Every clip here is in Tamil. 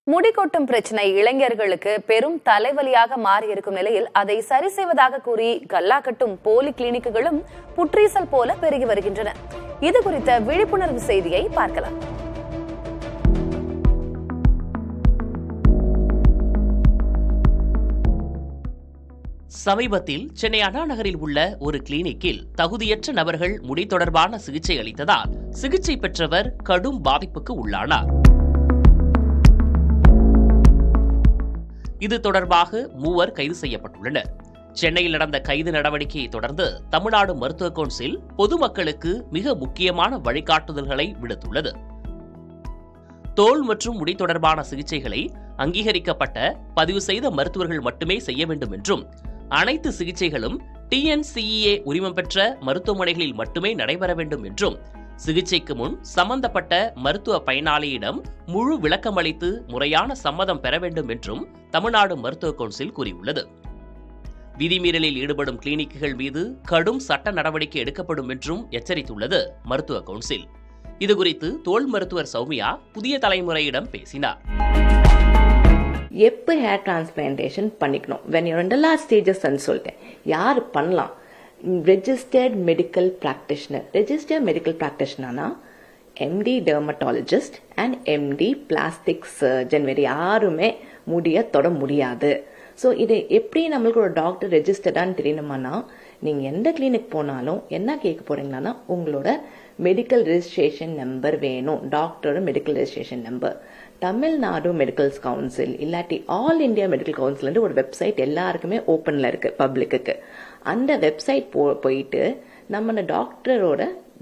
முடி கொட்டும் பிரச்சனை இளைஞர்களுக்கு பெரும் தலைவலியாக மாறியிருக்கும் நிலையில் அதை சரி செய்வதாக கூறி கல்லா கட்டும் போலி கிளினிக்குகளும் புற்றீசல் போல பெருகி வருகின்றன. இது குறித்த விழிப்புணர்வு செய்தியை பார்க்கலாம். சமீபத்தில் சென்னை அண்ணா நகரில் உள்ள ஒரு கிளினிக்கில் தகுதியற்ற நபர்கள் முடி தொடர்பான சிகிச்சை அளித்ததால் சிகிச்சை பெற்றவர் கடும் பாதிப்புக்கு உள்ளானார். இது தொடர்பாக 3 கைது செய்யப்பட்டுள்ளனர். சென்னையில் நடந்த கைது நடவடிக்கையை தொடர்ந்து தமிழ்நாடு மருத்துவ கவுன்சில் பொதுமக்களுக்கு மிக முக்கியமான வழிகாட்டுதல்களை விடுத்துள்ளது. தோல் மற்றும் முடி தொடர்பான சிகிச்சைகளை அங்கீகரிக்கப்பட்ட பதிவு செய்த மருத்துவர்கள் மட்டுமே செய்ய வேண்டும் என்றும், அனைத்து சிகிச்சைகளும் TNCEA உரிமம் பெற்ற மருத்துவமனைகளில் மட்டுமே நடைபெற வேண்டும் என்றும், சிகிச்சைக்கு முன் சம்பந்தப்பட்ட மருத்துவ பயனாளியிடம் முழு விளக்கம் அளித்து முறையான சம்மதம் பெற வேண்டும் என்றும் தமிழ்நாடு மருத்துவ கவுன்சில் கூறியுள்ளது. விதிமீறலில் ஈடுபடும் கிளினிக்குகள் மீது கடும் சட்ட நடவடிக்கை எடுக்கப்படும் என்றும் எச்சரித்துள்ளது மருத்துவ கவுன்சில். இதுகுறித்து தோல் மருத்துவர் சௌமியா புதிய தலைமுறையிடம் பேசினார். எப்போ ஹேர் டிரான்ஸ்பிளான்டேஷன் பண்ணிக்கணும், when you're in the last stages சொல்லிட்டேன். யார் பண்ணலாம்? Registered medical practitioner. Registered medical பிராக்டிஷனர்னா MD dermatologist and MD plastic surgeon. வேறு யாருமே முடிய தொட முடியாது. ஸோ இது எப்படி நம்மளுக்கு ஒரு டாக்டர் ரெஜிஸ்டர்டான்னு தெரியணுமானா, நீங்கள் எந்த கிளினிக் போனாலும் என்ன கேட்க போறீங்கன்னா, உங்களோட மெடிக்கல் ரெஜிஸ்ட்ரேஷன் நம்பர் வேணும். டாக்டரோட medical registration number. Tamil Nadu medical council இல்லாட்டி ஆல் இண்டியா மெடிக்கல் கவுன்சில் ஒரு வெப்சைட் எல்லாருக்குமே ஓப்பன்ல இருக்கு பப்ளிக்கு. அந்த வெப்சைட் போயிட்டு நம்ம டாக்டரோட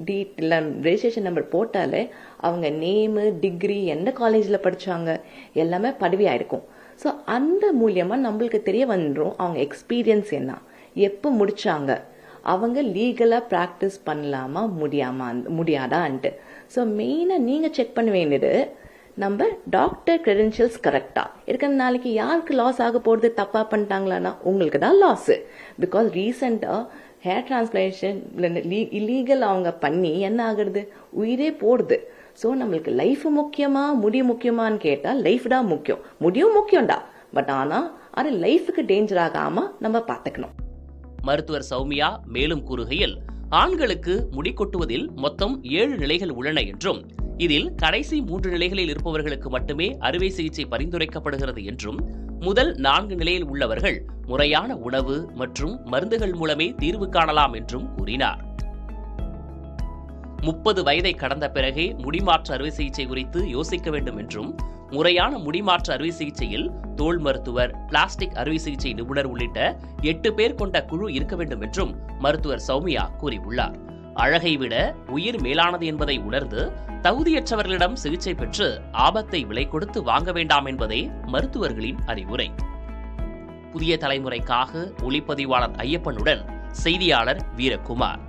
ரெஜிஸ்ட்ரேஷன் நம்பர் போட்டாலே அவங்க நேமு, டிகிரி, எந்த காலேஜில் படிச்சாங்க எல்லாமே பதிவாயிருக்கும். ஸோ அந்த மூலியமா நம்மளுக்கு தெரிய வந்துடும் அவங்க எக்ஸ்பீரியன்ஸ் என்ன, எப்போ முடிச்சாங்க, அவங்க லீகலா பிராக்டிஸ் பண்ணலாமா முடியாதான்ட்டு. ஸோ மெயினா நீங்க செக் பண்ண வேண்டியது நம்ம டாக்டர் கிரெடென்ஷியல்ஸ் கரெக்டா இருக்கிற. நாளைக்கு யாருக்கு லாஸ் ஆக போறது, தப்பா பண்ணிட்டாங்களான்னா உங்களுக்கு தான் லாஸ். பிகாஸ் ரீசெண்டா ஹேர் டிரான்ஸ்பிளான்டேஷன் இல்லீகல் அவங்க பண்ணி என்ன ஆகுறது, உயிரே போடுது. ஸோ நம்மளுக்கு லைஃப் முக்கியமா முடி முக்கியமான்னு கேட்டா லைஃப் தான் முக்கியம். முடியும் முக்கியம்டா, பட் ஆனா அது லைஃபுக்கு டேஞ்சர் ஆகாம நம்ம பார்த்துக்கணும். மருத்துவர் சௌமியா மேலும் கூறுகையில், ஆண்களுக்கு முடி கொட்டுவதில் மொத்தம் 7 நிலைகள் உள்ளன என்றும், இதில் கடைசி 3 நிலைகளில் இருப்பவர்களுக்கு மட்டுமே அறுவை சிகிச்சை பரிந்துரைக்கப்படுகிறது என்றும், முதல் 4 நிலையில் உள்ளவர்கள் முறையான உணவு மற்றும் மருந்துகள் மூலமே தீர்வு காணலாம் என்றும் கூறினார். 30 வயதை கடந்த பிறகே முடிமாற்று அறுவை சிகிச்சை குறித்து யோசிக்க வேண்டும் என்றும், முறையான முடிமாற்று அறுவை சிகிச்சையில் தோல் மருத்துவர், பிளாஸ்டிக் அறுவை சிகிச்சை நிபுணர் உள்ளிட்ட 8 பேர் கொண்ட குழு இருக்க வேண்டும் என்றும் மருத்துவர் சௌமியா கூறியுள்ளார். அழகை விட உயிர் மேலானது என்பதை உணர்ந்து தகுதியற்றவர்களிடம் சிகிச்சை பெற்று ஆபத்தை விலை கொடுத்து வாங்க வேண்டாம் என்பதே மருத்துவர்களின் அறிவுரை. புதிய தலைமுறைக்காக ஒளிப்பதிவாளர் ஐயப்பனுடன் செய்தியாளர் வீரகுமார்.